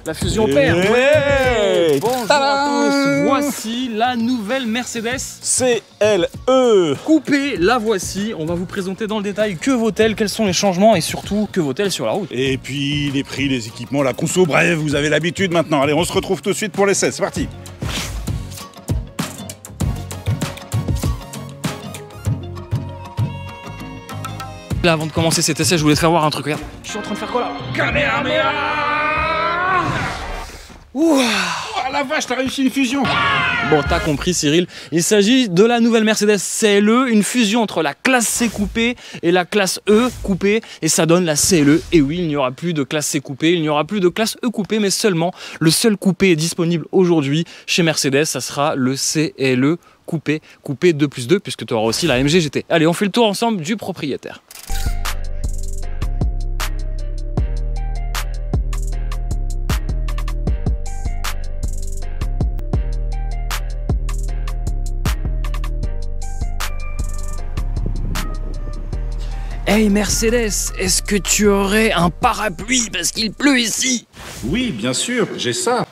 La fusion père. Ouais. Bonjour à tous, voici la nouvelle Mercedes CLE coupée, la voici. On va vous présenter dans le détail que vaut-elle, quels sont les changements et surtout que vaut-elle sur la route. Et puis les prix, les équipements, la conso, bref, vous avez l'habitude maintenant. Allez, on se retrouve tout de suite pour l'essai, c'est parti. Là, avant de commencer cet essai, je voulais te faire voir un truc. Regarde, je suis en train de faire quoi là? Kamehameha. Ouah. Oh la vache, t'as réussi une fusion. Bon, t'as compris Cyril, il s'agit de la nouvelle Mercedes CLE, une fusion entre la classe C coupée et la classe E coupée, et ça donne la CLE. Et oui, il n'y aura plus de classe C coupée, il n'y aura plus de classe E coupée, mais seulement le seul coupé est disponible aujourd'hui chez Mercedes, ça sera le CLE coupé 2+2, puisque tu auras aussi la MG GT. Allez, on fait le tour ensemble du propriétaire. Hey Mercedes, est-ce que tu aurais un parapluie parce qu'il pleut ici? Oui, bien sûr, j'ai ça.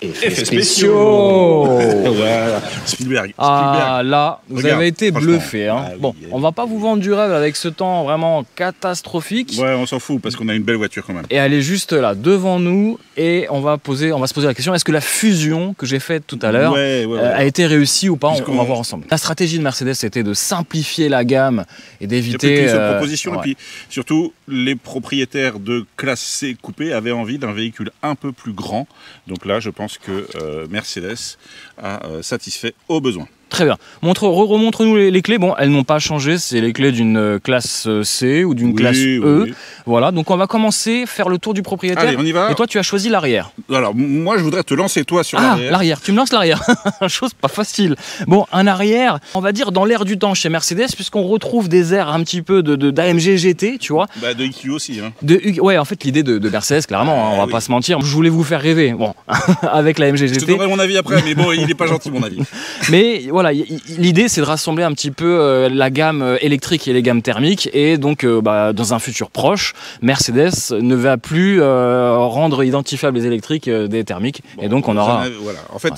Effets spéciaux. Voilà, Spielberg. Ah là, vous Regarde, avez été franchement. bluffé. Hein. Ah oui, Bon, on va pas vous vendre du rêve avec ce temps vraiment catastrophique. Ouais, on s'en fout parce qu'on a une belle voiture quand même. Et elle est juste là devant nous et on va se poser la question, est-ce que la fusion que j'ai faite tout à l'heure a été réussie ou pas? On va voir ensemble. La stratégie de Mercedes c'était de simplifier la gamme et d'éviter... Il y a plus qu'une seule proposition, ouais. Et puis surtout les propriétaires de classe C coupée avaient envie d'un véhicule un peu plus grand. Donc là je pense que Mercedes a satisfait aux besoins. Très bien. Remontre-nous les clés. Bon, elles n'ont pas changé. C'est les clés d'une classe C ou d'une classe E. Oui. Voilà. Donc, on va commencer, faire le tour du propriétaire. Allez, on y va. Et toi, tu as choisi l'arrière. Alors, moi, je voudrais te lancer, toi, sur l'arrière. Ah, l'arrière. Tu me lances l'arrière. Chose pas facile. Bon, un arrière, on va dire dans l'air du temps chez Mercedes, puisqu'on retrouve des airs un petit peu d'AMG GT, tu vois. Bah, de EQ aussi. Hein. Ouais, en fait, l'idée de Mercedes, clairement, hein, on va pas se mentir. Je voulais vous faire rêver. Bon, avec la AMG GT. Je te donnerai mon avis après, mais bon, il est pas gentil, mon avis. Mais voilà, l'idée c'est de rassembler un petit peu la gamme électrique et les gammes thermiques, et donc dans un futur proche, Mercedes ne va plus rendre identifiables les électriques des thermiques, bon, et donc on aura... Voilà, en fait... Ouais.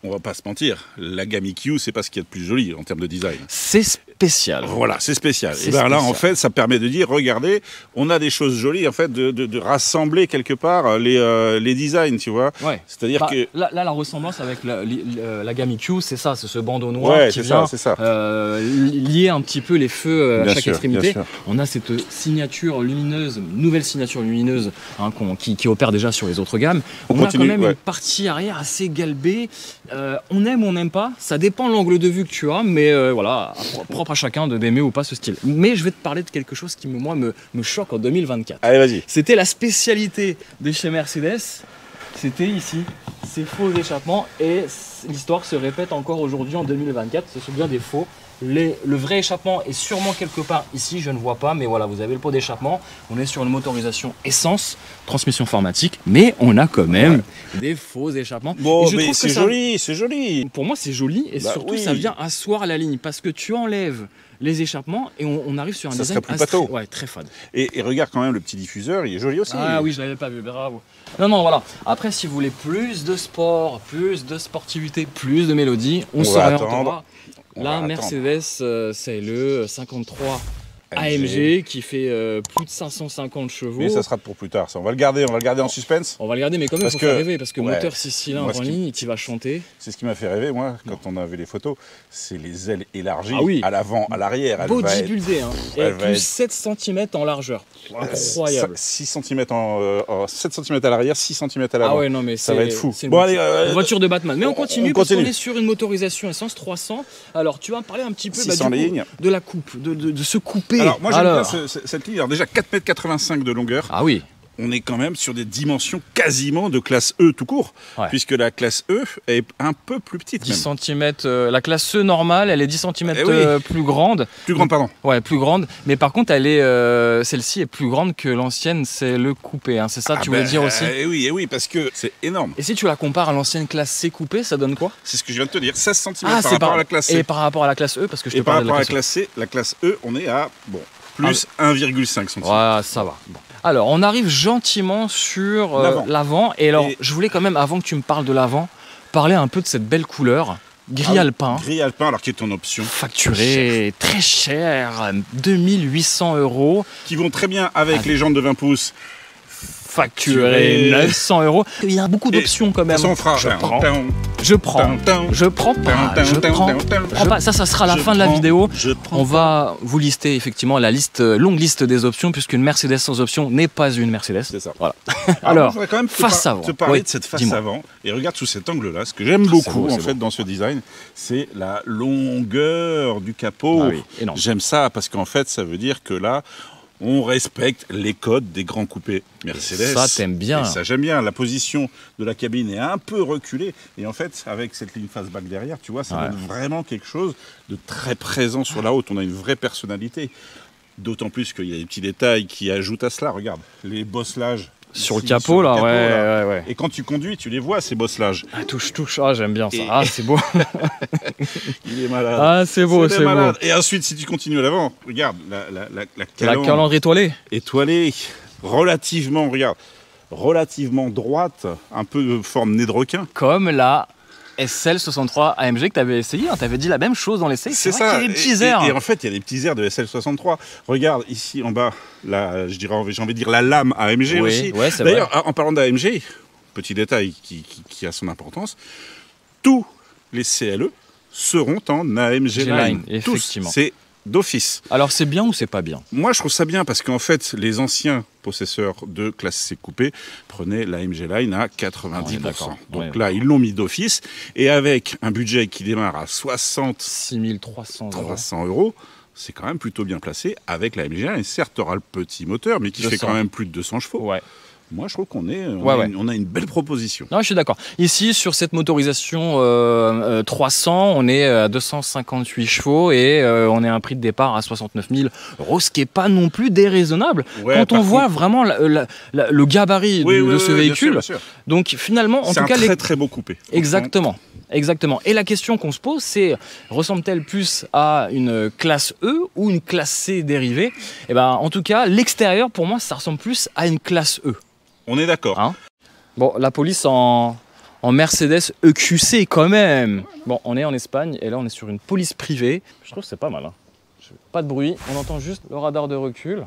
On va pas se mentir, la gamme EQ, c'est pas ce qu'il y a de plus joli en termes de design. C'est spécial. Voilà, c'est spécial. Et bien là, en fait, ça permet de dire, regardez, on a des choses jolies, en fait, de rassembler quelque part les designs, tu vois. Ouais. C'est-à-dire que... Là, la ressemblance avec la gamme EQ, c'est ça, c'est ce bandeau noir qui vient lier un petit peu les feux à chaque extrémité. On a cette signature lumineuse, nouvelle signature lumineuse, hein, qui opère déjà sur les autres gammes. On a quand même une partie arrière assez galbée. On aime ou on n'aime pas, ça dépend de l'angle de vue que tu as, mais voilà, propre à chacun d'aimer ou pas ce style. Mais je vais te parler de quelque chose qui, moi, me choque en 2024. Allez, vas-y. C'était la spécialité de chez Mercedes, c'était ici, ces faux échappements, et l'histoire se répète encore aujourd'hui en 2024, ce sont bien des faux. Le vrai échappement est sûrement quelque part ici, je ne vois pas, mais voilà, vous avez le pot d'échappement. On est sur une motorisation essence, transmission informatique, mais on a quand même des faux échappements. Bon, mais c'est joli, c'est joli. Pour moi, c'est joli, et surtout, ça vient asseoir la ligne, parce que tu enlèves les échappements et on arrive sur un design très fade. Et regarde quand même le petit diffuseur, il est joli aussi. Ah oui, je l'avais pas vu, bravo. Non, voilà. Après, si vous voulez plus de sport, plus de sportivité, plus de mélodie, on s'orientera. La Mercedes CLE 53 AMG qui fait plus de 550 chevaux. Mais ça sera pour plus tard, ça. On va le garder en suspense. On va le garder, mais quand même, il faut faire rêver, parce que moteur 6 cylindres en ligne, qui va chanter. C'est ce qui m'a fait rêver, moi, quand on a vu les photos. C'est les ailes élargies à l'avant, à l'arrière. Bodybuildée, hein. Et plus 7 cm en largeur. Incroyable. 6 cm 7 cm à l'arrière, 6 cm à l'avant. Ah ouais, non, mais ça va être fou. Bon, allez, voiture de Batman. Mais on continue parce qu'on est sur une motorisation essence 300. Alors, tu vas me parler un petit peu de la coupe, de ce coupé. Alors, moi, j'aime bien cette ligne. Alors, déjà, 4,85 m de longueur. Ah oui. On est quand même sur des dimensions quasiment de classe E tout court, puisque la classe E est un peu plus petite. 10 cm, la classe E normale, elle est 10 cm plus grande. Plus grande, pardon. Ouais, plus grande. Mais par contre, celle-ci est plus grande que l'ancienne, c'est le coupé. Hein. C'est ça que tu voulais dire aussi? Oui, parce que c'est énorme. Et si tu la compares à l'ancienne classe C coupé, ça donne quoi? C'est ce que je viens de te dire, 16 cm par rapport à la classe C. Et par rapport à la classe E, parce que je te parlais de la classe C, la classe E, on est à... Bon. plus 1,5 cm. Ouais, ça va. Bon. Alors, on arrive gentiment sur l'avant. Et alors, je voulais quand même, avant que tu me parles de l'avant, parler un peu de cette belle couleur. Gris alpin. Gris alpin, alors qui est ton option. Facturé très cher, 2800 €. Qui vont très bien avec les jantes de 20 pouces. Facturé 900 €. Il y a beaucoup d'options quand même. Je prends pas. Ça sera la fin de la vidéo. On va vous lister effectivement la longue liste des options, puisqu'une Mercedes sans option n'est pas une Mercedes. C'est ça. Voilà. Alors, je voudrais quand même te parler de cette face avant. Et regarde sous cet angle-là. Ce que j'aime beaucoup en fait dans ce design, c'est la longueur du capot. J'aime ça parce qu'en fait, ça veut dire que là, on respecte les codes des grands coupés Mercedes. Ça, t'aimes bien. Et ça, j'aime bien. La position de la cabine est un peu reculée. Et en fait, avec cette ligne fastback derrière, tu vois, ça donne vraiment quelque chose de très présent sur la route. On a une vraie personnalité. D'autant plus qu'il y a des petits détails qui ajoutent à cela. Regarde, les bosselages. Sur le capot, là, ouais. Et quand tu conduis, tu les vois, ces bosselages. Ah, touche. Ah, j'aime bien ça. Ah, c'est beau. Il est malade. Ah, c'est beau. Et ensuite, si tu continues à l'avant, regarde, la calandre étoilée. Étoilée, relativement droite, un peu de forme nez de requin. Comme la SL63 AMG que tu avais essayé, tu avais dit la même chose dans l'essai. C'est ça. Il y a des petits airs. Et en fait, il y a des petits airs de SL63. Regarde ici en bas, j'ai envie de dire la lame AMG aussi. Ouais, d'ailleurs, en parlant d'AMG, petit détail qui a son importance, tous les CLE seront en AMG Line. Effectivement. C'est d'office. Alors c'est bien ou c'est pas bien? Moi je trouve ça bien parce qu'en fait les anciens possesseurs de classe C coupé prenaient la AMG Line à 90%. Donc là ils l'ont mis d'office et avec un budget qui démarre à 66 300 €, c'est quand même plutôt bien placé avec la AMG Line. Et certes tu auras le petit moteur mais qui fait quand même plus de 200 chevaux. Ouais. Moi, je trouve qu'on a une belle proposition. Non, je suis d'accord. Ici, sur cette motorisation 300, on est à 258 chevaux et on est à un prix de départ à 69 000 €, ce qui n'est pas non plus déraisonnable quand on voit vraiment le gabarit de ce véhicule. Bien sûr. Donc, finalement, en tout cas... C'est un très beau coupé. Exactement. Et la question qu'on se pose, c'est ressemble-t-elle plus à une classe E ou une classe C dérivée? Et ben, en tout cas, l'extérieur, pour moi, ça ressemble plus à une classe E. On est d'accord. Hein? Bon, la police en Mercedes EQC quand même. Bon, on est en Espagne et là on est sur une police privée. Je trouve que c'est pas mal. Hein. Pas de bruit, on entend juste le radar de recul.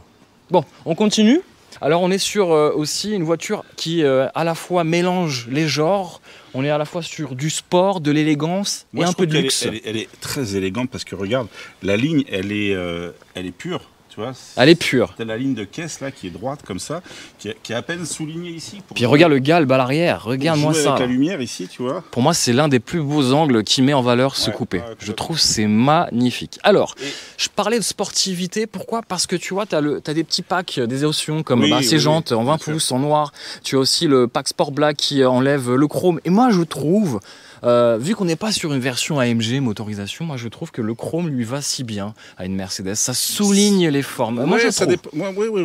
Bon, on continue. Alors on est sur aussi une voiture qui à la fois mélange les genres. On est à la fois sur du sport, de l'élégance et un peu de luxe. Elle est très élégante parce que regarde, la ligne elle est pure. Tu vois, elle est pure. C'est la ligne de caisse là qui est droite comme ça, qui est à peine soulignée ici. Puis regarde le galbe à l'arrière, regarde-moi ça. Avec la lumière ici, tu vois. Pour moi, c'est l'un des plus beaux angles qui met en valeur ce coupé. Je trouve c'est magnifique. Alors, je parlais de sportivité, pourquoi? Parce que tu vois, tu as des petits packs, des options comme ces jantes en 20 pouces, en noir. Tu as aussi le pack Sport Black qui enlève le chrome. Et moi, je trouve... vu qu'on n'est pas sur une version AMG motorisation, moi je trouve que le chrome lui va si bien à une Mercedes. Ça souligne les formes. Moi, je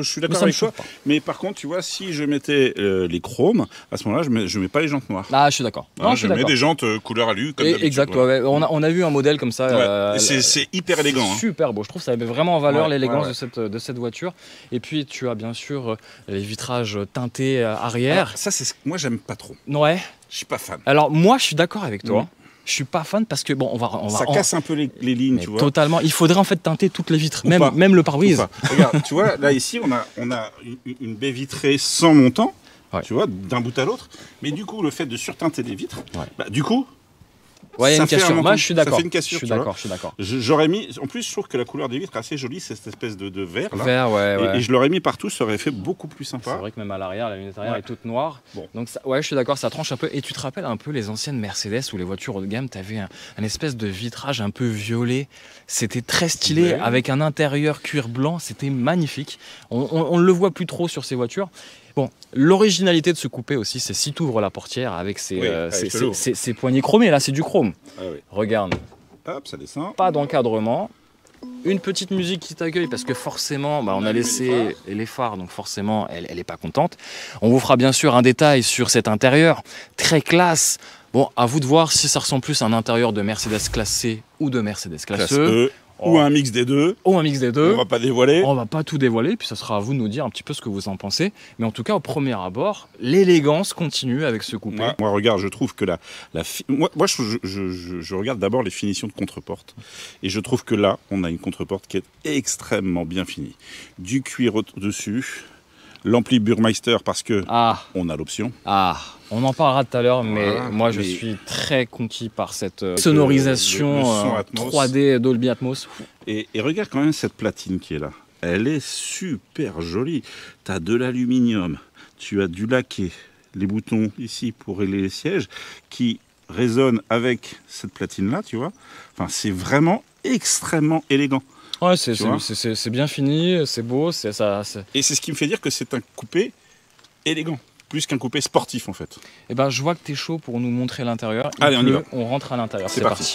suis d'accord avec toi. Mais par contre, tu vois, si je mettais les chromes, à ce moment-là, je mets pas les jantes noires. Ah, je suis d'accord. Je mets des jantes couleur alu. Exact. On a vu un modèle comme ça. C'est hyper élégant. Super beau. Je trouve que ça met vraiment en valeur l'élégance de cette voiture. Et puis tu as bien sûr les vitrages teintés arrière. Alors, ça, moi, j'aime pas trop. Ouais. Je suis pas fan. Alors moi je suis d'accord avec toi. Je suis pas fan parce que bon ça casse un peu les lignes, tu vois. Totalement. Il faudrait en fait teinter toutes les vitres, même le pare-brise. Regarde, tu vois, là ici on a une baie vitrée sans montant, tu vois, d'un bout à l'autre. Mais du coup le fait de surteinter les vitres, du coup. Ouais, il y a une cassure. Moi, je suis d'accord. Ça fait une cassure. Je suis d'accord. J'aurais mis. En plus, je trouve que la couleur des vitres est assez jolie, c'est cette espèce de vert là. Vert, et je l'aurais mis partout, ça aurait fait beaucoup plus sympa. C'est vrai que même à l'arrière, la lunette arrière est toute noire. Bon. Donc, je suis d'accord, ça tranche un peu. Et tu te rappelles un peu les anciennes Mercedes ou les voitures haut de gamme, tu avais un espèce de vitrage un peu violet. C'était très stylé, avec un intérieur cuir blanc. C'était magnifique. On ne le voit plus trop sur ces voitures. Bon, l'originalité de ce coupé aussi, c'est si tu ouvres la portière avec ces poignées chromées, là c'est du chrome. Regarde. Hop, ça descend. Pas d'encadrement. Une petite musique qui t'accueille parce que forcément, on a laissé les phares, donc forcément, elle n'est pas contente. On vous fera bien sûr un détail sur cet intérieur, très classe. Bon, à vous de voir si ça ressemble plus à un intérieur de Mercedes classe C ou de Mercedes classe E. Ou un mix des deux. Ou un mix des deux. On va pas dévoiler. On va pas tout dévoiler, puis ça sera à vous de nous dire un petit peu ce que vous en pensez. Mais en tout cas, au premier abord, l'élégance continue avec ce coupé. Moi, regarde, je trouve que moi je regarde d'abord les finitions de contreporte. Et je trouve que là, on a une contreporte qui est extrêmement bien finie. Du cuir au-dessus. L'ampli Burmeister parce que on a l'option. On en parlera tout à l'heure, mais moi je suis très conquis par cette sonorisation le 3D Dolby Atmos. Et regarde quand même cette platine qui est là. Elle est super jolie. Tu as de l'aluminium, tu as du laqué, les boutons ici pour régler les sièges qui résonnent avec cette platine-là, tu vois. Enfin, c'est vraiment extrêmement élégant. Ouais, c'est bien fini, c'est beau, c'est ça. Et c'est ce qui me fait dire que c'est un coupé élégant, plus qu'un coupé sportif en fait. Eh ben, je vois que tu es chaud pour nous montrer l'intérieur. Allez, on y va. On rentre à l'intérieur. C'est parti.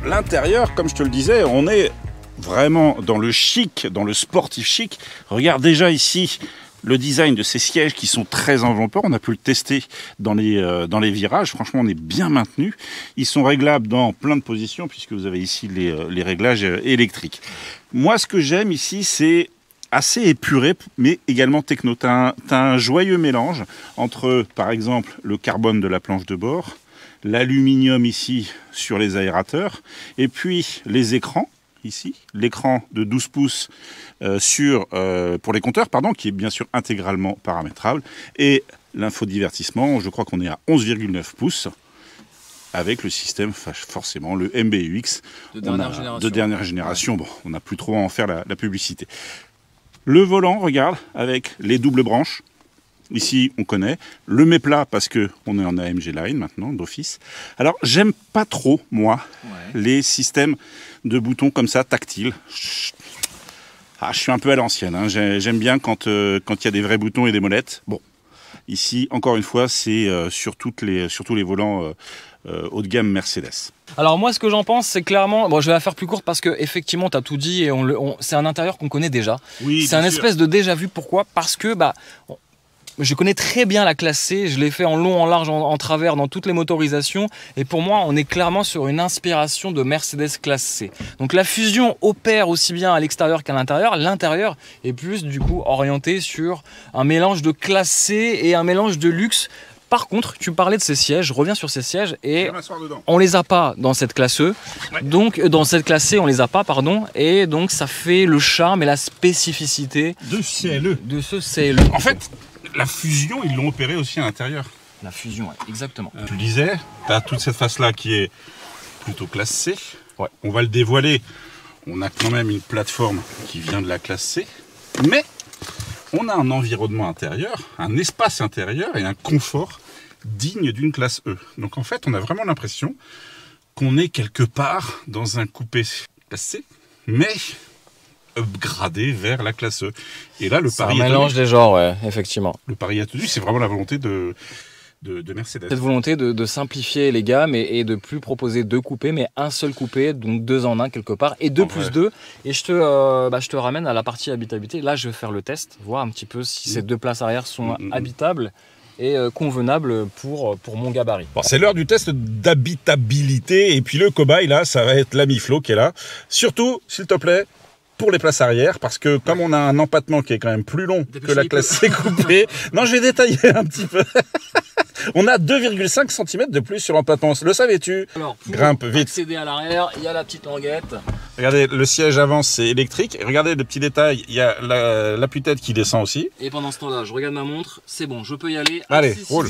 L'intérieur, comme je te le disais, on est vraiment dans le chic, dans le sportif chic. Regarde déjà ici le design de ces sièges qui sont très enveloppants. On a pu le tester dans les virages. Franchement, on est bien maintenu. Ils sont réglables dans plein de positions puisque vous avez ici les réglages électriques. Moi, ce que j'aime ici, c'est assez épuré, mais également techno. Tu as un joyeux mélange entre, par exemple, le carbone de la planche de bord, l'aluminium ici sur les aérateurs, et puis les écrans, ici, l'écran de 12 pouces pour les compteurs, pardon, qui est bien sûr intégralement paramétrable, et l'infodivertissement, je crois qu'on est à 11,9 pouces, avec le système, forcément, le MBUX de dernière génération. Bon, on n'a plus trop à en faire la publicité. Le volant, regarde, avec les doubles branches. Ici, on connaît. Le méplat, parce qu'on est en AMG Line maintenant, d'office. Alors, j'aime pas trop, moi, les systèmes de boutons comme ça, tactiles. Je suis un peu à l'ancienne. Hein. J'aime bien quand il y a des vrais boutons et des molettes. Bon, ici, encore une fois, c'est sur tous les volants haut de gamme Mercedes. Alors moi, ce que j'en pense, c'est clairement... Bon, je vais la faire plus courte parce que effectivement, tu as tout dit et c'est un intérieur qu'on connaît déjà. Oui, c'est un espèce de déjà-vu. Pourquoi ? Parce que... je connais très bien la classe C, je l'ai fait en long, en large, en travers dans toutes les motorisations et pour moi on est clairement sur une inspiration de Mercedes classe C. Donc la fusion opère aussi bien à l'extérieur qu'à l'intérieur. L'intérieur est plus du coup orienté sur un mélange de classe C et un mélange de luxe. Par contre, tu parlais de ces sièges, je reviens sur ces sièges et on les a pas dans cette classe E. Ouais. Donc dans cette classe C, on les a pas, pardon, et donc ça fait le charme et la spécificité de CLE. De ce CLE. En fait, la fusion, ils l'ont opérée aussi à l'intérieur. La fusion, ouais, exactement. Tu le disais, tu as toute cette face-là qui est plutôt classe C. Ouais. On va le dévoiler. On a quand même une plateforme qui vient de la classe C. Mais on a un environnement intérieur, un espace intérieur et un confort digne d'une classe E. Donc en fait, on a vraiment l'impression qu'on est quelque part dans un coupé classe C, mais upgradé vers la classe E. Et là, le pari est tenu. C'est un mélange des genres, ouais, effectivement. Le pari est tenu, c'est vraiment la volonté de Mercedes. Cette volonté de simplifier les gammes et de plus proposer deux coupés, mais un seul coupé, donc 2 en 1 quelque part, et 2 plus 2. Et je te ramène à la partie habitabilité. Là, je vais faire le test, voir un petit peu si ces 2 places arrière sont habitables et convenables pour mon gabarit. Bon, c'est l'heure du test d'habitabilité, et puis le cobaye, là, ça va être l'ami Flo qui est là. Surtout, s'il te plaît, pour les places arrière, parce que comme on a un empattement qui est quand même plus long que la classe C coupée, non, je vais détailler un petit peu. On a 2,5 cm de plus sur l'empattement. Le savais-tu? Alors, pour grimpe vite. Accéder à l'arrière, il y a la petite languette. Regardez, le siège avant, c'est électrique. Et regardez le petit détail, il y a l'appui-tête qui descend aussi. Et pendant ce temps-là, je regarde ma montre, c'est bon, je peux y aller. Allez, roule.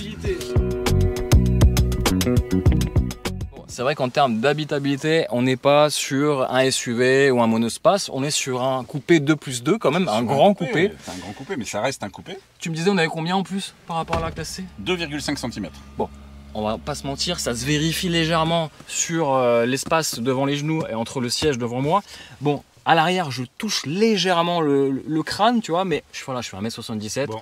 C'est vrai qu'en termes d'habitabilité, on n'est pas sur un SUV ou un monospace, on est sur un coupé 2+2 quand même, un grand coupé. C'est un grand coupé, mais ça reste un coupé. Tu me disais, on avait combien en plus par rapport à la classe C? 2,5 cm. Bon, on va pas se mentir, ça se vérifie légèrement sur l'espace devant les genoux et entre le siège devant moi. Bon, à l'arrière, je touche légèrement le crâne, tu vois, mais voilà, je fais 1m77. Bon,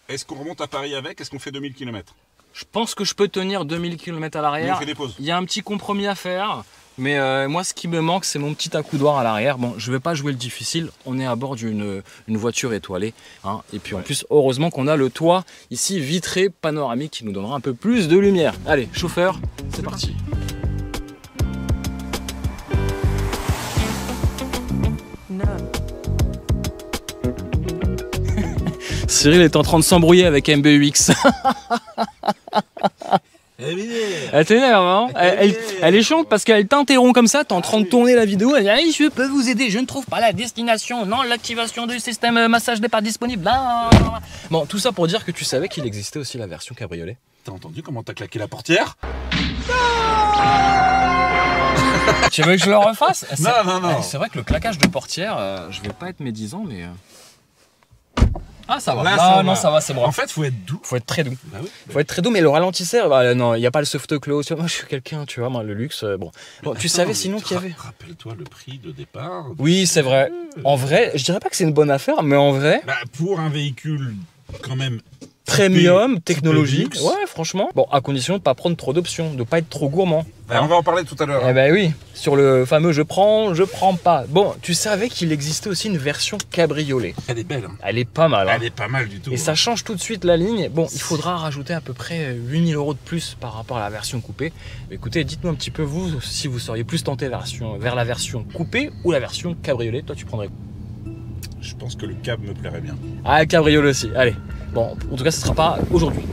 est-ce qu'on remonte à Paris avec? Est-ce qu'on fait 2000 km? Je pense que je peux tenir 2000 km à l'arrière. On fait des pauses. Il y a un petit compromis à faire. Mais moi, ce qui me manque, c'est mon petit accoudoir à l'arrière. Bon, je vais pas jouer le difficile. On est à bord d'une voiture étoilée. Hein. Et puis en plus, heureusement qu'on a le toit ici vitré panoramique qui nous donnera un peu plus de lumière. Allez, chauffeur, c'est parti. Cyril est en train de s'embrouiller avec MBUX. Elle t'énerve, hein. Elle est chiante parce qu'elle t'interrompt comme ça, t'es en train de tourner la vidéo, elle dit hey, je peux vous aider, je ne trouve pas la destination, non, l'activation du système massage n'est pas disponible. Bon, tout ça pour dire que tu savais qu'il existait aussi la version cabriolet. T'as entendu comment t'as claqué la portière? Tu veux que je le refasse? Non. C'est vrai que le claquage de portière, je vais pas être médisant, mais... Ah ça va, non ça va, c'est bon. En fait faut être doux. Faut être très doux. Bah oui, faut être très doux, mais le ralentisseur, non, il n'y a pas le soft close. Moi je suis quelqu'un, tu vois, moi le luxe, bon. Bon, tu savais sinon qu'il y avait... Rappelle-toi le prix de départ. Oui c'est vrai. En vrai, je dirais pas que c'est une bonne affaire, mais en vrai... Bah, pour un véhicule quand même... Premium, technologique, ouais franchement. Bon, à condition de pas prendre trop d'options, de pas être trop gourmand. On va en parler tout à l'heure. Eh ben oui, sur le fameux je prends pas. Bon, tu savais qu'il existait aussi une version cabriolet. Elle est belle. Hein. Elle est pas mal. Hein. Elle est pas mal du tout. Et ça change tout de suite la ligne. Bon, il faudra rajouter à peu près 8000 € de plus par rapport à la version coupée. Mais écoutez, dites-moi un petit peu vous, si vous seriez plus tenté vers la version coupée ou la version cabriolet. Toi, tu prendrais quoi? Je pense que le cab me plairait bien. Ah, cabriolet aussi, allez. Bon, en tout cas, ce sera pas aujourd'hui.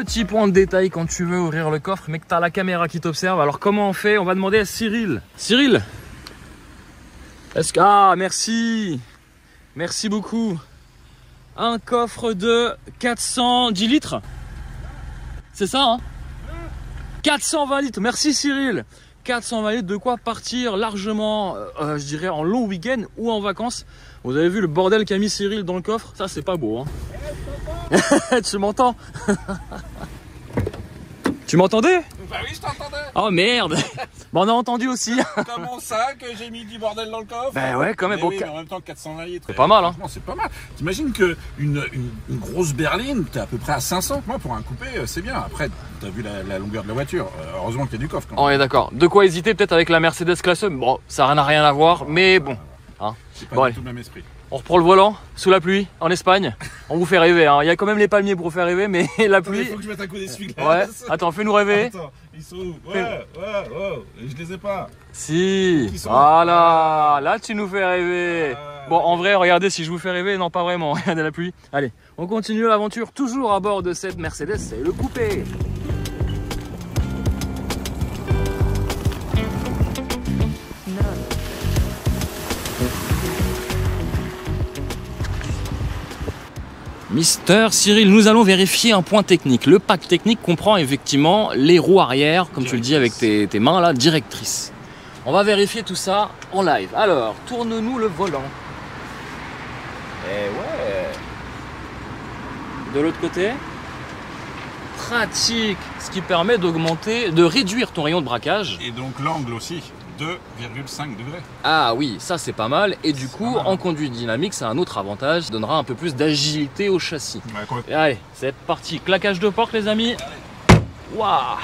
Petit point de détail quand tu veux ouvrir le coffre, mais que tu as la caméra qui t'observe. Alors comment on fait? On va demander à Cyril. Cyril, est-ce que... Ah, merci. Merci beaucoup. Un coffre de 410 litres. C'est ça, hein? 420 litres. Merci Cyril. 420 litres, de quoi partir largement, je dirais, en long week-end ou en vacances. Vous avez vu le bordel qu'a mis Cyril dans le coffre? Ça, c'est pas beau, hein? Tu m'entends? Tu m'entendais? Bah oui, je t'entendais. Oh merde. Bon, on a entendu aussi. Comment ça que j'ai mis du bordel dans le coffre? Bah ouais, quand même. Mais oui, mais en même temps, 420 litres. C'est pas mal, hein? C'est pas mal. T'imagines qu'une grosse berline, t'es à peu près à 500. Moi, pour un coupé, c'est bien. Après, t'as vu la longueur de la voiture. Heureusement qu'il y a du coffre. Quand même. On est d'accord. De quoi hésiter peut-être avec la Mercedes Classe E. Bon, ça n'a rien à voir, mais bon. Hein. C'est pas du tout le même esprit. On reprend le volant, sous la pluie, en Espagne. On vous fait rêver, hein. Il y a quand même les palmiers pour vous faire rêver, mais la pluie... Il faut que je mette un coup d'essuie-glace. Ouais, attends, fais-nous rêver. Attends, ils sont où? Ouais, je les ai pas. Si, voilà, là tu nous fais rêver. Bon, en vrai, regardez, si je vous fais rêver, non pas vraiment, regardez la pluie. Allez, on continue l'aventure, toujours à bord de cette Mercedes, c'est le coupé. Mister Cyril, nous allons vérifier un point technique. Le pack technique comprend effectivement les roues arrière, comme tu le dis avec tes mains là, directrices. On va vérifier tout ça en live. Alors, tourne-nous le volant. Eh ouais. De l'autre côté. Pratique. Ce qui permet d'augmenter, de réduire ton rayon de braquage. Et donc l'angle aussi. 2,5 degrés. Ah oui, ça c'est pas mal. Et du coup, en conduite dynamique, c'est un autre avantage. Ça donnera un peu plus d'agilité au châssis. Ouais, allez, c'est parti. Claquage de porte, les amis. Waouh.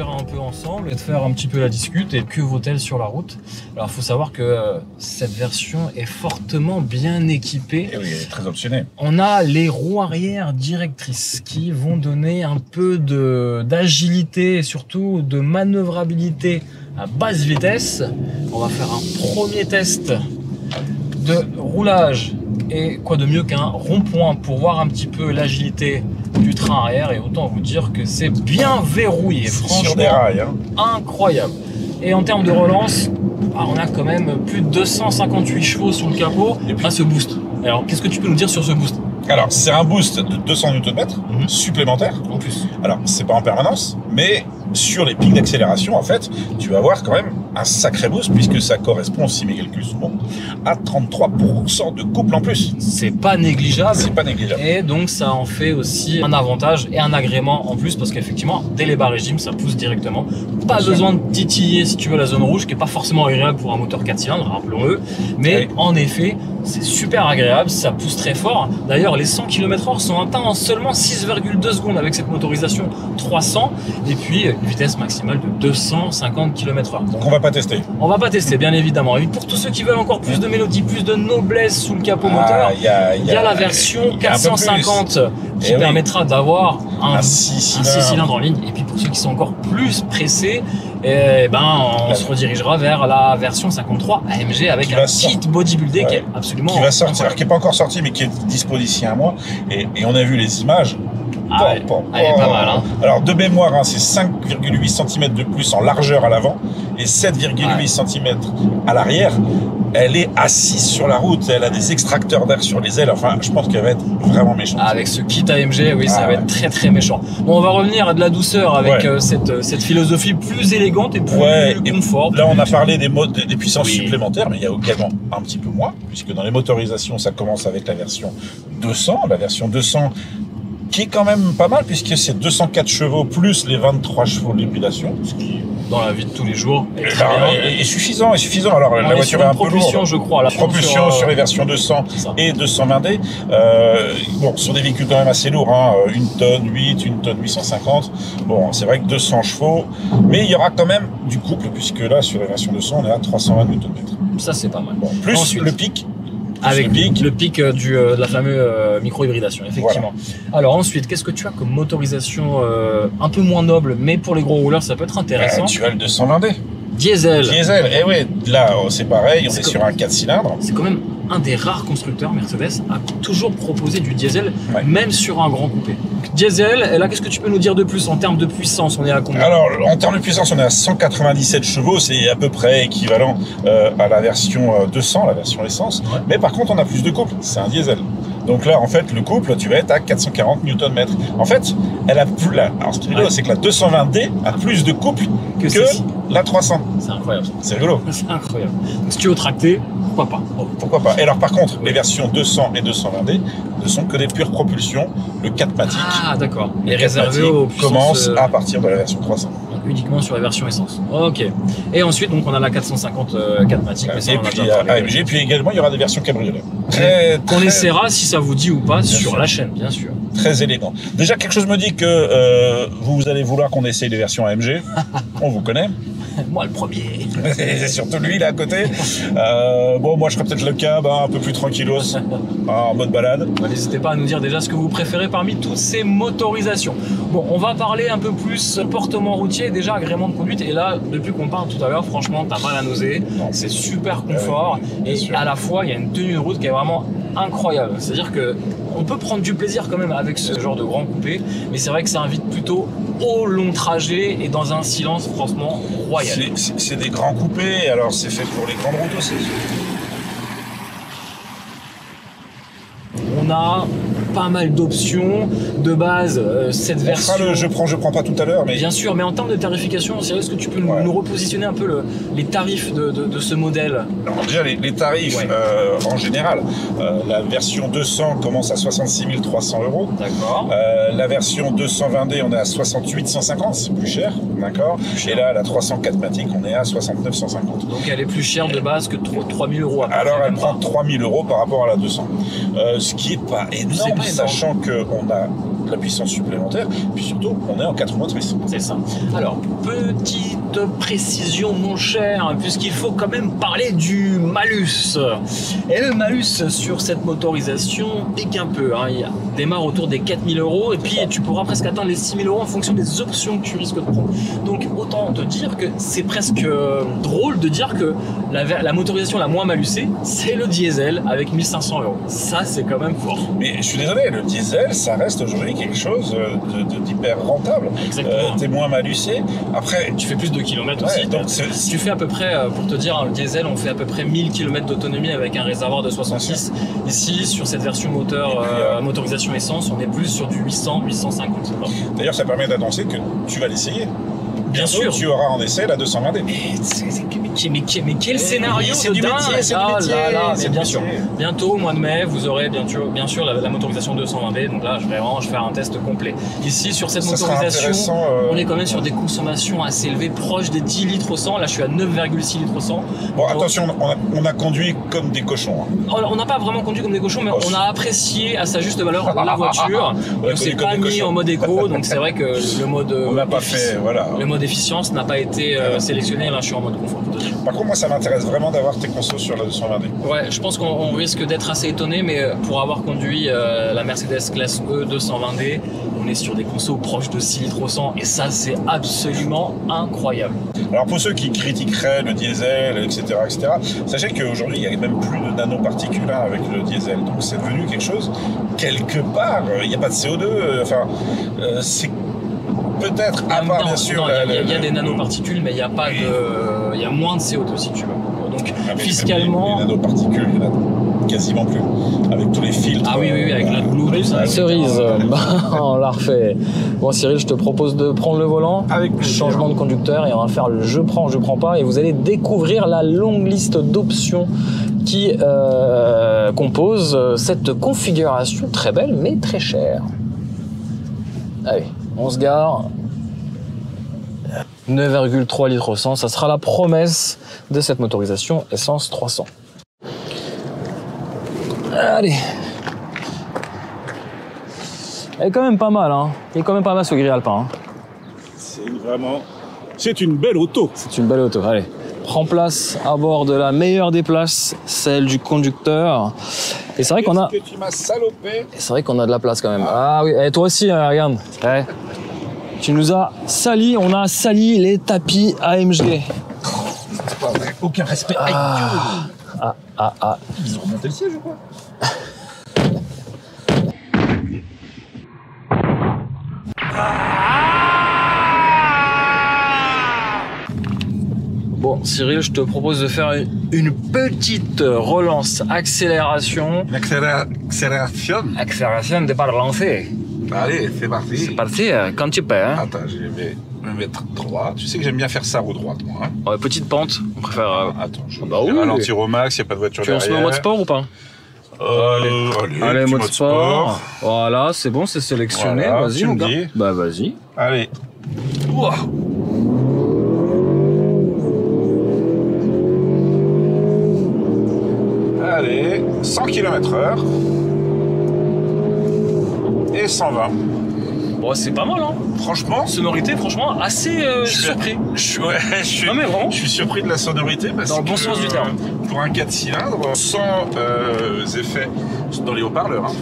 Un peu ensemble et de faire un petit peu la discute et que vaut-elle sur la route. Alors il faut savoir que cette version est fortement bien équipée. Et oui, elle est très optionnée. On a les roues arrière directrices qui vont donner un peu d'agilité et surtout de manœuvrabilité à basse vitesse. On va faire un premier test de roulage. Et quoi de mieux qu'un rond-point pour voir un petit peu l'agilité du train arrière. Et autant vous dire que c'est bien verrouillé. Franchement, sur des rails, hein. Incroyable. Et en termes de relance, on a quand même plus de 258 chevaux sur le capot à ce boost. Alors, qu'est-ce que tu peux nous dire sur ce boost? Alors, c'est un boost de 200 Nm supplémentaire. En plus. Alors, c'est pas en permanence, mais sur les pics d'accélération, en fait, tu vas avoir quand même un sacré boost, puisque ça correspond, si mes calculs sont bons, à 33% de couple en plus. C'est pas négligeable. C'est pas négligeable. Et donc, ça en fait aussi un avantage et un agrément en plus, parce qu'effectivement, dès les bas régimes, ça pousse directement. Pas besoin de titiller, si tu veux, la zone rouge, qui est pas forcément agréable pour un moteur 4 cylindres, rappelons-le. Mais en effet, c'est super agréable, ça pousse très fort. D'ailleurs, les 100 km/h sont atteints en seulement 6,2 secondes avec cette motorisation 300. Et puis, une vitesse maximale de 250 km/h. Donc, on va pas tester. On va pas tester, bien évidemment. Et pour tous ceux qui veulent encore plus de mélodie, plus de noblesse sous le capot moteur, il y a la version 450 qui permettra d'avoir un 6 cylindres en ligne. Et puis, pour ceux qui sont encore plus pressés, on se redirigera vers la version 53 AMG avec un kit bodybuildé qui est absolument qui va sortir, qui n'est pas encore sorti mais qui est dispo d'ici un mois, et on a vu les images. Elle est pas mal, hein. Alors de mémoire, c'est 5,8 cm de plus en largeur à l'avant et 7,8 cm à l'arrière. Elle est assise sur la route, elle a des extracteurs d'air sur les ailes. Enfin, je pense qu'elle va être vraiment méchante. Avec ce kit AMG, oui, ça va être très très méchant. Bon, on va revenir à de la douceur avec cette philosophie plus élégante et plus confort. Là, on a parlé des puissances supplémentaires, mais il y a également un petit peu moins, puisque dans les motorisations, ça commence avec la version 200. La version 200 qui est quand même pas mal, puisque c'est 204 chevaux plus les 23 chevaux de l'épulation, ce qui dans la vie de tous les jours est suffisant. Alors la voiture est un peu lourde. Je crois. La propulsion sur les versions 200 et 220D. Sur des véhicules quand même assez lourds, hein, 1 tonne 8, 1 tonne 850. Bon, c'est vrai que 200 chevaux, mais il y aura quand même du couple, puisque là sur les versions 200 on est à 320 Nm. Ça c'est pas mal. Bon, plus ensuite, le pic. Avec le pic de la fameuse micro-hybridation, effectivement. Voilà. Alors ensuite, qu'est-ce que tu as comme motorisation un peu moins noble, mais pour les gros rouleurs, ça peut être intéressant. Tu as le 220D. Diesel. Et oui, là c'est pareil, on est sur un 4 cylindres. C'est quand même un des rares constructeurs, Mercedes, a toujours proposé du diesel, même sur un grand coupé. Donc, diesel, et là, qu'est-ce que tu peux nous dire de plus en termes de puissance? On est à combien? Alors, en termes de puissance, on est à 197 chevaux, c'est à peu près équivalent à la version 200, la version essence. Ouais. Mais par contre, on a plus de couple, c'est un diesel. Donc là, en fait, le couple, tu vas être à 440 Nm. En fait, elle a plus là. Alors, ce qui est rigolo, c'est que la 220D a plus de couple que la 300. C'est incroyable. C'est rigolo. C'est incroyable. Donc, si tu veux tracter, pourquoi pas? Pourquoi pas? Et alors, par contre, les versions 200 et 220D ne sont que des pures propulsions. Le 4MATIC. Ah, d'accord. Et réservé aux puissances, commence à partir de la version 300. Donc, uniquement sur la version essence. Ok. Et ensuite, donc, on a la 450 4MATIC. Et puis, AMG. Puis également, il y aura des versions cabriolet. Qu'on essaiera, si ça vous dit ou pas, sur la chaîne, bien sûr. Très élégant. Déjà, quelque chose me dit que vous allez vouloir qu'on essaye les versions AMG. On vous connaît. Moi, le premier. C'est surtout lui, là, à côté. Moi, je ferai peut-être le cab, un peu plus tranquillos, en mode balade. N'hésitez pas à nous dire déjà ce que vous préférez parmi toutes ces motorisations. Bon, on va parler un peu plus comportement routier, déjà agrément de conduite. Et là, depuis qu'on parle tout à l'heure, franchement, t'as pas la nausée. C'est super confort. Et à la fois, il y a une tenue de route qui est vraiment incroyable. C'est-à-dire que on peut prendre du plaisir quand même avec ce genre de grand coupé, mais c'est vrai que ça invite plutôt au long trajet et dans un silence franchement royal. C'est des grands coupés, alors c'est fait pour les grandes routes aussi. On a pas mal d'options de base, cette version. Je prends pas tout à l'heure, mais bien sûr, mais en termes de tarification, est-ce que tu peux nous repositionner un peu les tarifs de ce modèle? Alors déjà les tarifs en général, la version 200 commence à 66 300 €. D'accord. La version 220D, on est à 68 150, c'est plus cher, d'accord. Et là, la 304 MATIC, on est à 69 150. Donc elle est plus chère de base que 3 000 €. Alors elle prend 3 000 € par rapport à la 200, ce qui est pas énorme, sachant qu'on a de la puissance supplémentaire, puis surtout, on est en 4 motrices. C'est ça. Alors, petite précision, mon cher, puisqu'il faut quand même parler du malus. Et le malus sur cette motorisation pique un peu. Hein. Il démarre autour des 4 000 €, et puis tu pourras presque atteindre les 6 000 € en fonction des options que tu risques de prendre. Donc, autant te dire que c'est presque drôle de dire que la motorisation la moins malusée, c'est le diesel avec 1 500 €. Ça, c'est quand même fort. Mais je suis désolé, le diesel, ça reste aujourd'hui quelque chose d'hyper rentable. Exactement. T'es moins malusé. Après, tu fais plus de kilomètres aussi. Donc tu fais à peu près, pour te dire, le diesel, on fait à peu près 1000 km d'autonomie avec un réservoir de 66. Ici, sur cette version motorisation essence, on est plus sur du 800, 850. D'ailleurs, ça permet d'annoncer que tu vas l'essayer. Bien sûr. Tu auras en essai la 220D. Mais quel scénario c'est du métier, c'est du métier. Mais bien sûr. Bientôt, au mois de mai, vous aurez bien sûr la motorisation 220D. Donc là, je vais vraiment faire un test complet. Ici, sur cette motorisation, on est quand même sur des consommations assez élevées, proches des 10 litres au 100. Là, je suis à 9,6 litres au 100. Bon, attention, on a conduit comme des cochons. Hein. On n'a pas vraiment conduit comme des cochons, mais on a apprécié à sa juste valeur la voiture. On s'est pas mis en mode éco, donc c'est vrai que le mode le mode efficience n'a pas été sélectionné. Là, je suis en mode confort. Par contre, moi, ça m'intéresse vraiment d'avoir tes consos sur la 220D. Ouais, je pense qu'on risque d'être assez étonné, mais pour avoir conduit la Mercedes classe E 220D, on est sur des consos proches de 6 litres au 100, et ça, c'est absolument incroyable. Alors, pour ceux qui critiqueraient le diesel, etc., sachez qu'aujourd'hui, il n'y a même plus de nanoparticules avec le diesel. Donc, c'est devenu quelque chose, quelque part, il n'y a pas de CO2, c'est peut-être à part, bien sûr. Il y a des nanoparticules, mais il y a pas de, il y a moins de CO2 si tu veux. Donc fiscalement, les nanoparticules, il y en a quasiment plus. Avec tous les filtres. Ah oui, avec la glue, tout ça. Cerise, on l'a refait. Bon Cyril, je te propose de prendre le volant. Avec changement de conducteur, et on va faire le je prends pas, et vous allez découvrir la longue liste d'options qui compose cette configuration très belle mais très chère. Allez, on se gare. 9,3 litres au 100, ça sera la promesse de cette motorisation essence 300. Allez. Elle est quand même pas mal, hein. Il est quand même pas mal ce gris alpin. Hein. C'est une belle auto. C'est une belle auto, allez. Prends place à bord de la meilleure des places, celle du conducteur. Et c'est vrai qu'on a... Tu m'as salopé. C'est vrai qu'on a de la place quand même. Ah oui, et toi aussi, hein, regarde. Ouais. Tu nous as sali, on a sali les tapis AMG. C'est pas vrai, aucun respect. Ils ont remonté le siège ou quoi? Bon, Cyril, je te propose de faire une petite relance accélération. Une accélération? Accélération de parlancer. Allez, c'est parti. C'est parti, quand tu peux. Hein. Attends, je vais me mettre droit. Tu sais que j'aime bien faire ça roue droite, moi. Hein. Ouais, petite pente, on préfère... Attends, je vais ralentir au max, il n'y a pas de voiture derrière. Tu en se met en mode sport ou pas? Allez, mode sport. Voilà, c'est bon, c'est sélectionné. Voilà, vas-y, mon gars. Bah, vas-y. Allez. Ouah. Allez, 100 km/h. Et 120. Bon, c'est pas mal, hein. Franchement, sonorité, franchement, assez surpris. Je suis surpris de la sonorité parce dans le bon sens du terme. Pour un 4 cylindres, sans effet dans les haut-parleurs. Hein.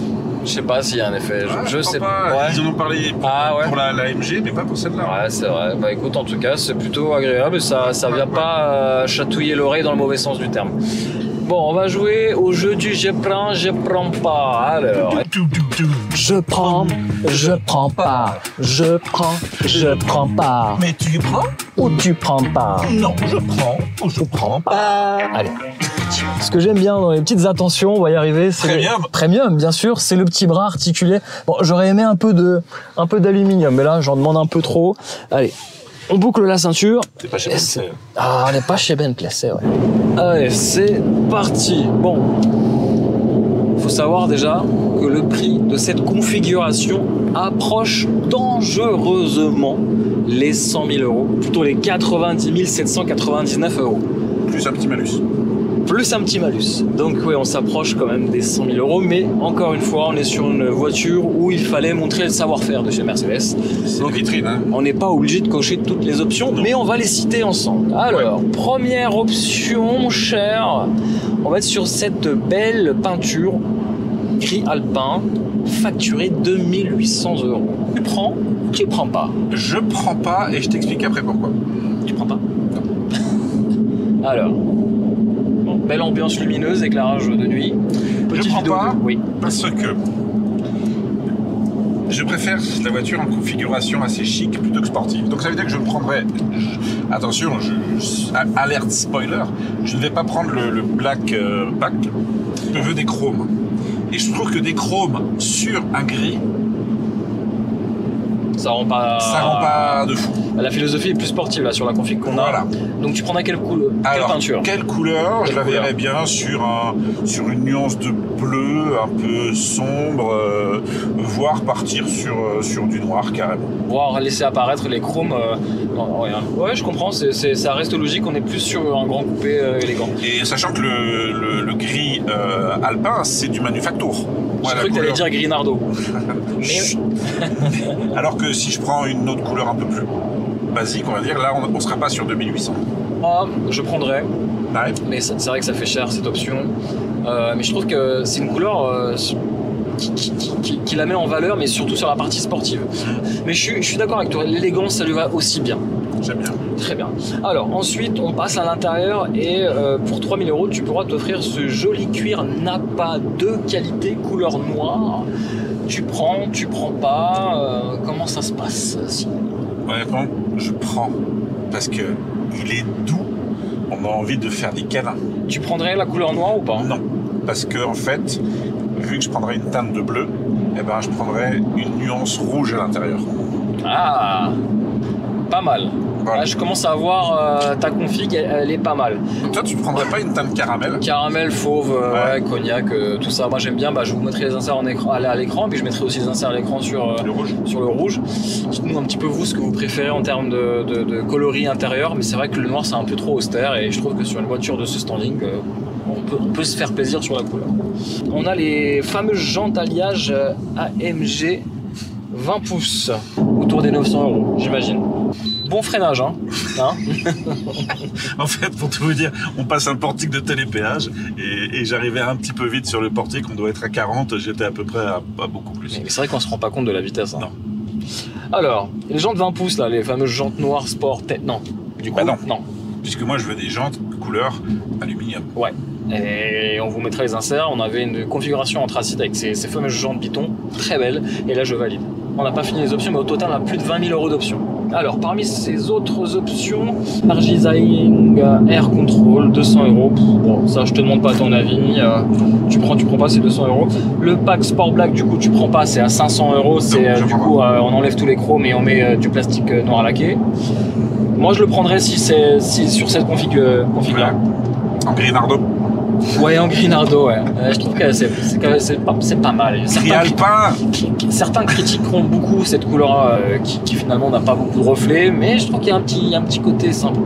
Je sais pas s'il y a un effet. Je sais pas. Ouais. Ils en ont parlé pour la AMG, mais pas pour celle-là. Ouais, c'est vrai. Bah écoute, en tout cas, c'est plutôt agréable. Ça vient pas chatouiller l'oreille dans le mauvais sens du terme. Bon, on va jouer au jeu du je prends pas. Alors, je prends pas. Je prends pas. Mais tu prends ou tu prends pas? Non, je prends ou je prends pas. Allez. Ce que j'aime bien dans les petites attentions, on va y arriver, c'est premium, bien sûr, c'est le petit bras articulé. Bon, j'aurais aimé un peu d'aluminium, mais là, j'en demande un peu trop. Allez. On boucle la ceinture. T'es pas chez Bentley. Ah, on n'est pas chez Bentley, c'est vrai. Allez, c'est parti. Bon, faut savoir déjà que le prix de cette configuration approche dangereusement les 100 000 €, plutôt les 90 799 €. Plus un petit malus. plus un petit malus. Donc oui, on s'approche quand même des 100 000 euros, mais encore une fois, on est sur une voiture où il fallait montrer le savoir-faire de chez Mercedes. C'est une vitrine, hein. On n'est pas obligé de cocher toutes les options, mais on va les citer ensemble. Alors, première option, mon cher, on va être sur cette belle peinture gris alpin, facturée 2800 €. Tu prends ou tu prends pas? Je prends pas et je t'explique après pourquoi. Tu prends pas? Non. Alors, bon, belle ambiance lumineuse, éclairage de nuit. Je prends pas oui. parce que je préfère la voiture en configuration assez chic plutôt que sportive. Donc ça veut dire que je ne prendrai... attention, alerte spoiler, je ne vais pas prendre le Black Pack. Je veux des chromes. Et je trouve que des chromes sur un gris, ça rend pas de fou. La philosophie est plus sportive là sur la config qu'on a. Donc tu prendrais quelle peinture? Quelle couleur? Je la verrais bien sur une nuance de bleu un peu sombre, voire partir sur du noir carrément. Voire laisser apparaître les chromes. Ouais, je comprends, ça reste logique, on est plus sur un grand coupé élégant. Et sachant que le gris alpin, c'est du manufacture. J'ai cru que tu allais dire gris Nardo. Alors que si je prends une autre couleur un peu plus basique, on va dire, là on ne sera pas sur 2800. Je prendrais. Ouais. Mais c'est vrai que ça fait cher cette option. Mais je trouve que c'est une couleur qui la met en valeur, mais surtout sur la partie sportive. Mais je suis d'accord avec toi, l'élégance ça lui va aussi bien. J'aime bien. Très bien. Alors ensuite on passe à l'intérieur et pour 3000 € tu pourras t'offrir ce joli cuir Nappa de qualité couleur noire. Tu prends pas, comment ça se passe Honnêtement, je prends parce que il est doux, on a envie de faire des câlins. Tu prendrais la couleur noire ou pas? Non, parce que en fait, vu que je prendrais une teinte de bleu, eh ben je prendrais une nuance rouge à l'intérieur. Ah, pas mal. Voilà. Là, je commence à voir ta config, elle est pas mal. Donc toi, tu prendrais pas une teinte caramel? Caramel, fauve, ouais, cognac, tout ça. Moi, j'aime bien. Je vous mettrai les inserts à l'écran, puis je mettrai aussi les inserts à l'écran sur le rouge. Dites-nous un petit peu vous ce que vous préférez en termes de coloris intérieur, mais c'est vrai que le noir c'est un peu trop austère et je trouve que sur une voiture de ce standing, on peut se faire plaisir sur la couleur. On a les fameuses jantes alliage AMG 20 pouces, autour des 900 €, j'imagine. Bon freinage, hein. En fait, pour tout vous dire, on passe un portique de télépéage et j'arrivais un petit peu vite sur le portique, on doit être à 40, j'étais à peu près à beaucoup plus. Mais c'est vrai qu'on se rend pas compte de la vitesse. Hein. Non. Alors, les jantes 20 pouces, là, les fameuses jantes noires sport, non. Du coup, non. Puisque moi, je veux des jantes couleur aluminium. Ouais. Et on vous mettra les inserts. On avait une configuration anthracite avec ces fameuses jantes Python, très belles. Et là, je valide. On n'a pas fini les options, mais au total, on a plus de 20 000 € d'options. Alors, parmi ces autres options, Argising Air Control, 200 €. Bon, ça, je te demande pas ton avis. Tu prends pas, c'est 200 €. Le pack Sport Black, du coup, tu prends pas, c'est à 500 €. C'est du coup, on enlève tous les chromes et on met du plastique noir laqué. Moi, je le prendrais si sur cette config-là. En gris Nardo. Ouais, en gris Nardo, ouais. Je trouve que c'est pas mal. Certains critiqueront beaucoup cette couleur qui finalement n'a pas beaucoup de reflets, mais je trouve qu'il y a un petit côté sympa.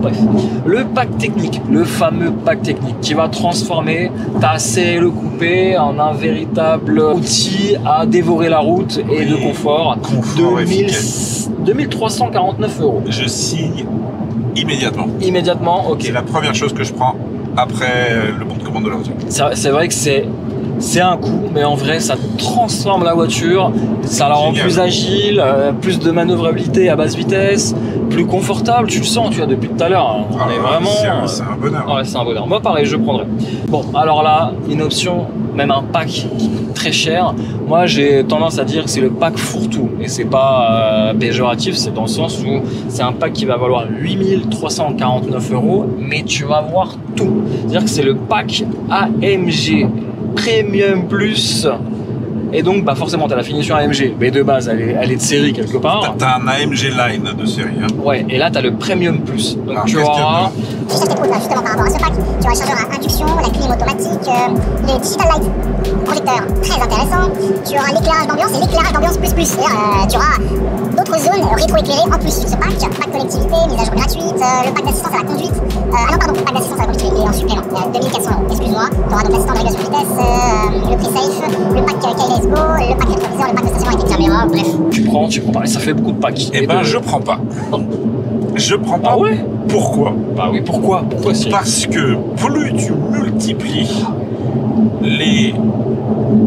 Bref, le pack technique, le fameux pack technique qui va transformer ta C le coupé en un véritable outil à dévorer la route et de confort. 2349 €. Je signe immédiatement. Immédiatement, ok. C'est la première chose que je prends après le bon de commande de la voiture. C'est vrai que c'est un coup, mais en vrai, ça transforme la voiture, ça la rend plus agile, plus de manœuvrabilité à basse vitesse, plus confortable, tu le sens, tu vois, depuis tout à l'heure. On est vraiment... C'est un bonheur. Ouais, c'est un bonheur. Moi, pareil, je prendrais. Bon, alors là, une option, même un pack qui coûte très cher. Moi, j'ai tendance à dire que c'est le pack fourre-tout. Et c'est pas péjoratif, c'est dans le sens où c'est un pack qui va valoir 8 349 €, mais tu vas voir tout. C'est-à-dire que c'est le pack AMG Premium Plus Et donc, bah forcément, tu as la finition AMG, mais de base, elle est de série quelque part. Tu as un AMG Line de série. Hein. Ouais, et là, tu as le Premium Plus. Donc, alors, tu auras... Justement, par rapport à ce pack, tu auras le chargeur à induction, la clim automatique, les digital lights, projecteurs très intéressants. Tu auras l'éclairage d'ambiance et l'éclairage d'ambiance plus. Tu auras d'autres zones rétro-éclairées en plus sur ce pack. Pack connectivité, mise à jour gratuite, le pack d'assistance à la conduite. Le pack d'assistance à la conduite est en supplément, 2400 €, excuse-moi. Tu auras donc l'assistant de régulation de vitesse, le pre-safe, le pack Keyless Go, le pack rétroviseur, le pack de stationnement avec caméra, bref. Tu prends pas, et ça fait beaucoup de packs. Eh ben, je prends pas. Je prends pas. Ah ouais? Pourquoi? Bah oui, pourquoi Parce que plus tu multiplies les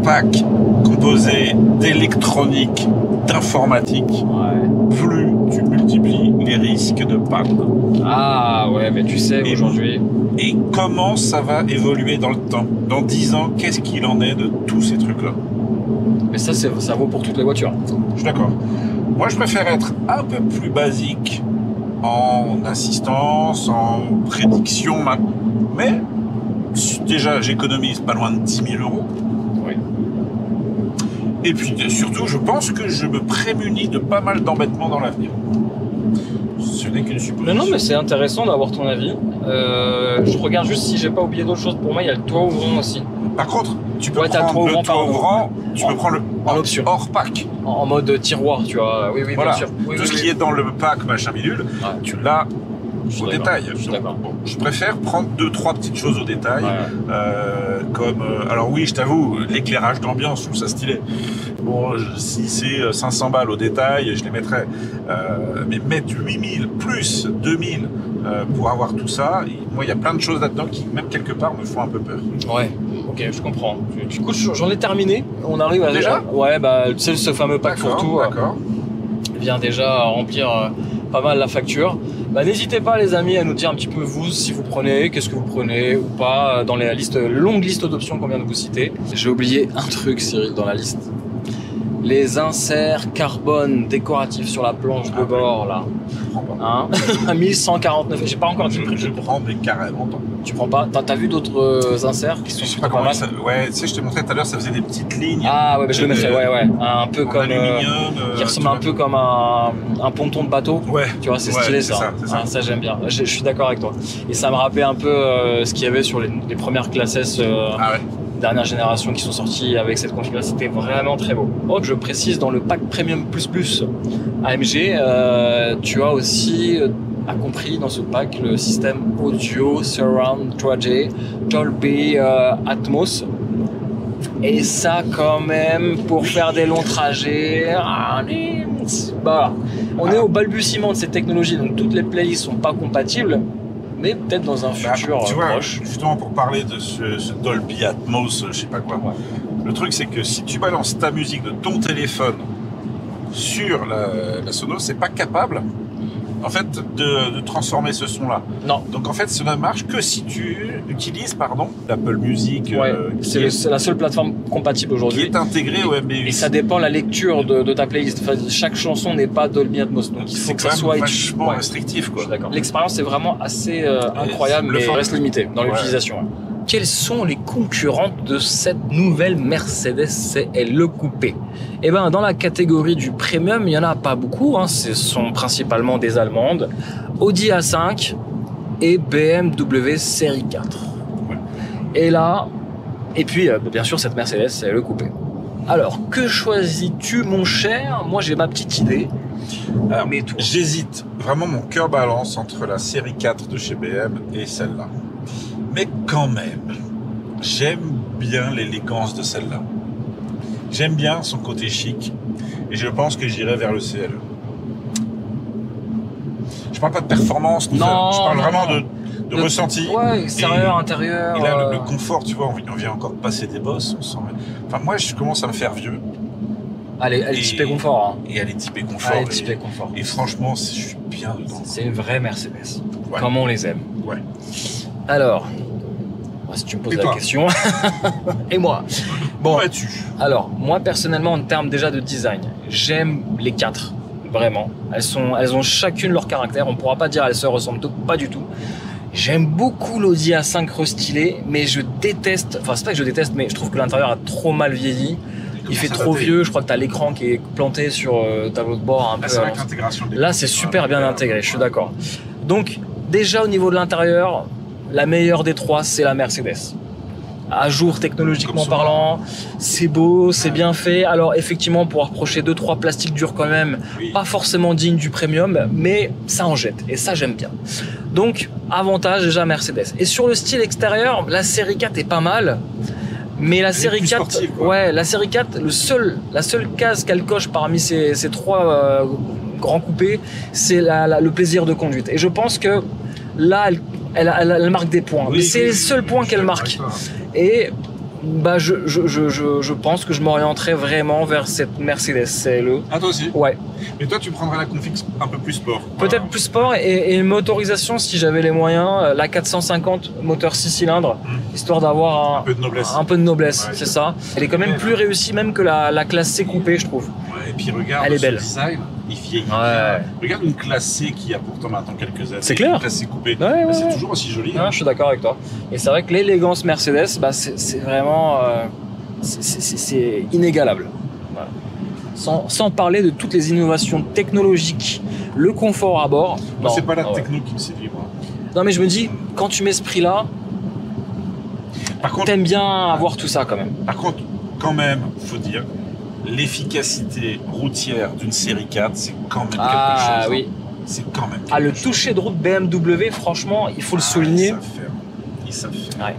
packs composés d'électronique, d'informatique, plus tu multiplies les risques de panne. Ah ouais, mais tu sais, aujourd'hui... Et comment ça va évoluer dans le temps? Dans 10 ans, qu'est-ce qu'il en est de tous ces trucs-là? Mais ça vaut pour toutes les voitures. Je suis d'accord. Moi, je préfère être un peu plus basique en assistance, en prédiction, mais déjà, j'économise pas loin de 10 000 €. Oui. Et puis, surtout, je pense que je me prémunis de pas mal d'embêtements dans l'avenir. Ce n'est qu'une supposition. Non, mais c'est intéressant d'avoir ton avis. Je regarde juste si j'ai pas oublié d'autres choses. Pour moi, il y a le toit ouvrant aussi. Par contre, tu peux prendre le toit ouvrant, tu peux prendre le option. Hors pack. En mode tiroir, tu vois. Oui, voilà. Bien sûr. Tout ce qui est dans le pack, machin bidule, tu l'as au détail. Je préfère prendre 2-3 petites choses au détail, comme... alors oui, je t'avoue, l'éclairage d'ambiance, je trouve ça stylé. Bon, si c'est 500 balles au détail, je les mettrais. Mais mettre 8000 plus 2000 pour avoir tout ça, moi, il y a plein de choses là-dedans qui, même quelque part, me font un peu peur. Ouais, ok, je comprends. Du coup, j'en ai terminé. On arrive à... Déjà ouais, bah, tu sais, ce fameux pack fourre-tout vient déjà remplir pas mal la facture. Bah, n'hésitez pas, les amis, à nous dire un petit peu vous, si vous prenez, qu'est-ce que vous prenez ou pas, dans la longue liste d'options qu'on vient de vous citer. J'ai oublié un truc, Cyril, dans la liste. Les inserts carbone décoratifs sur la planche de bord, là. Hein, à 1149, j'ai pas encore dit le prix. Je prends, mais carrément pas. Tu prends pas? T'as vu d'autres inserts qui sont super pas mal? Ouais, tu sais, je t'ai montré tout à l'heure, ça faisait des petites lignes. Ah ouais, bah, je le mettrais, ouais. Un peu comme... aluminium. Qui ressemble un peu comme un ponton de bateau. Ouais. Tu vois, c'est stylé, ça. Ça, j'aime bien. Je suis d'accord avec toi. Et ça me rappelait un peu ce qu'il y avait sur les premières classes dernière génération qui sont sorties avec cette configuration. C'était vraiment très beau. Oh, je précise, dans le pack Premium Plus AMG, tu as aussi compris dans ce pack le système audio Surround 3J Dolby Atmos. Et ça, quand même, pour faire des longs trajets, on est au balbutiement de cette technologie, donc toutes les playlists sont pas compatibles. Mais peut-être dans un futur proche. Justement, pour parler de ce Dolby Atmos, je sais pas quoi, le truc c'est que si tu balances ta musique de ton téléphone sur la Sonos, c'est pas capable en fait de transformer ce son-là. Non. Donc en fait, cela marche que si tu utilises l'Apple Music. C'est la seule plateforme compatible aujourd'hui. Qui est intégrée au MBUX. Et ça dépend la lecture de ta playlist. Enfin, chaque chanson n'est pas Dolby Atmos, donc il faut que ça soit vachement restrictif, quoi. D'accord. L'expérience est vraiment assez incroyable, mais reste limitée dans l'utilisation. Quelles sont les concurrentes de cette nouvelle Mercedes CLE Coupé? Eh ben, dans la catégorie du premium, il n'y en a pas beaucoup. Ce sont principalement des allemandes. Audi A5 et BMW Série 4. Ouais. Et là, et puis, bien sûr, cette Mercedes CLE Coupé. Alors, que choisis-tu, mon cher? Moi, j'ai ma petite idée. Mais j'hésite. Vraiment, mon cœur balance entre la Série 4 de chez BM et celle-là. Mais quand même, j'aime bien l'élégance de celle-là. J'aime bien son côté chic. Et je pense que j'irai vers le CLE. Je parle pas de performance, je parle vraiment de ressenti. Ouais, extérieur, intérieur. Et là, le confort, tu vois, on vient encore de passer des bosses. Enfin, moi, je commence à me faire vieux. Elle est typée confort. Et elle est typée confort. Et franchement, je suis bien dedans. C'est une vraie Mercedes. Ouais. Comme on les aime. Ouais. Alors, si tu me poses la question. Et moi. Bon. Alors, moi, personnellement, en termes déjà de design, j'aime les 4. Vraiment. Elles ont chacune leur caractère. On ne pourra pas dire qu'elles se ressemblent toutes. Pas du tout. J'aime beaucoup l'Audi A5 restylé, mais je déteste. Enfin, c'est pas que je déteste, mais je trouve que l'intérieur a trop mal vieilli. il fait trop vieux. Je crois que tu as l'écran qui est planté sur tableau de bord un peu. Là, c'est super bien intégré, je suis d'accord. Donc, déjà au niveau de l'intérieur, la meilleure des trois, c'est la Mercedes. À jour technologiquement parlant, c'est beau, c'est bien fait. Alors effectivement, on pourra reprocher 2-3 plastiques durs quand même, pas forcément dignes du premium, mais ça en jette, et ça j'aime bien. Donc, avantage déjà Mercedes. Et sur le style extérieur, la série 4 est pas mal, mais la série 4, sportive, ouais, la série 4, la seule case qu'elle coche parmi ces trois grands coupés, c'est le plaisir de conduite. Et je pense que là, elle marque des points. Oui, c'est les seuls points qu'elle marque. Et bah, je pense que je m'orienterai vraiment vers cette Mercedes CLE. Ah, toi aussi? Ouais. Mais toi, tu prendrais la config un peu plus sport. Peut-être plus sport et une motorisation, si j'avais les moyens, la 450 moteur 6 cylindres, histoire d'avoir un peu de noblesse, c'est ça. Elle est quand même plus réussie même que la classe C coupée, je trouve. Ouais, et puis regarde, elle est belle. Design, il vieillit. Ouais. Regarde une classe C qui a pourtant maintenant quelques années. C'est clair. Une classe C coupée. Ouais, c'est toujours aussi joli. Ouais, je suis d'accord avec toi. Et c'est vrai que l'élégance Mercedes, bah, c'est vraiment c'est inégalable. Voilà. Sans parler de toutes les innovations technologiques, le confort à bord. Non, c'est pas la techno qui me séduit, moi. Non, mais je me dis, quand tu mets ce prix-là, t'aimes bien avoir tout ça quand même. Par contre, quand même, faut dire, l'efficacité routière d'une série 4, c'est quand même quelque chose. Ah oui. C'est quand même quelque chose. Le toucher de route BMW, franchement, il faut le souligner. Ils savent faire. Ouais.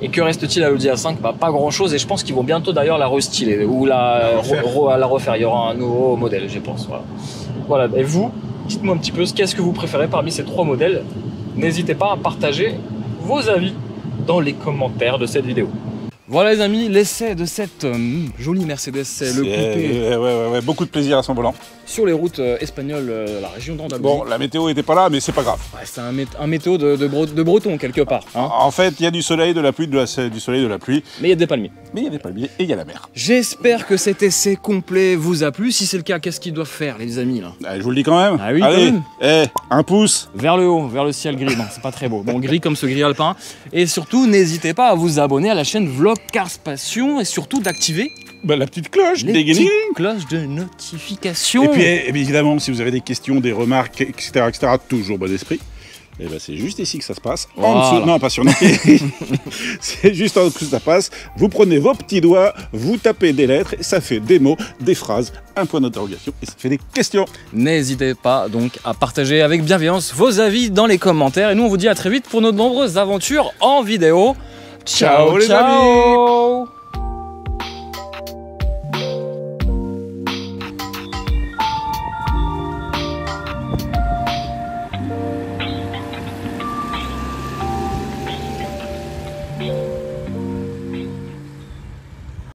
Et que reste-t-il à l'Audi A5? Bah, pas grand-chose, et je pense qu'ils vont bientôt d'ailleurs la restyler ou la refaire. Il y aura un nouveau modèle, je pense. Voilà. Et vous, dites-moi un petit peu, qu'est-ce que vous préférez parmi ces trois modèles? N'hésitez pas à partager vos avis dans les commentaires de cette vidéo. Voilà les amis, l'essai de cette jolie Mercedes CLE coupée. Ouais, beaucoup de plaisir à son volant. Sur les routes espagnoles de la région d'Andalousie. Bon, la météo n'était pas là, mais c'est pas grave. Ouais, c'est un météo de breton quelque part. Hein. En fait, il y a du soleil, de la pluie, du soleil, de la pluie. Mais il y a des palmiers. Et il y a la mer. J'espère que cet essai complet vous a plu. Si c'est le cas, qu'est-ce qu'ils doivent faire les amis là? Je vous le dis quand même. Ah oui, allez, quand même. Un pouce. Vers le haut, vers le ciel gris. Non, c'est pas très beau. Bon, gris comme ce gris alpin. Et surtout, n'hésitez pas à vous abonner à la chaîne Vlog Cars Passion et surtout d'activer la petite cloche, les petites cloches de notification. Et puis évidemment, si vous avez des questions, des remarques, etc., toujours bon esprit. Et c'est juste ici que ça se passe. Voilà. En dessous, non, pas sur nos pieds. C'est juste en dessous que ça passe. Vous prenez vos petits doigts, vous tapez des lettres, et ça fait des mots, des phrases, un point d'interrogation, et ça fait des questions. N'hésitez pas donc à partager avec bienveillance vos avis dans les commentaires. Et nous, on vous dit à très vite pour nos nombreuses aventures en vidéo. Ciao, les amis!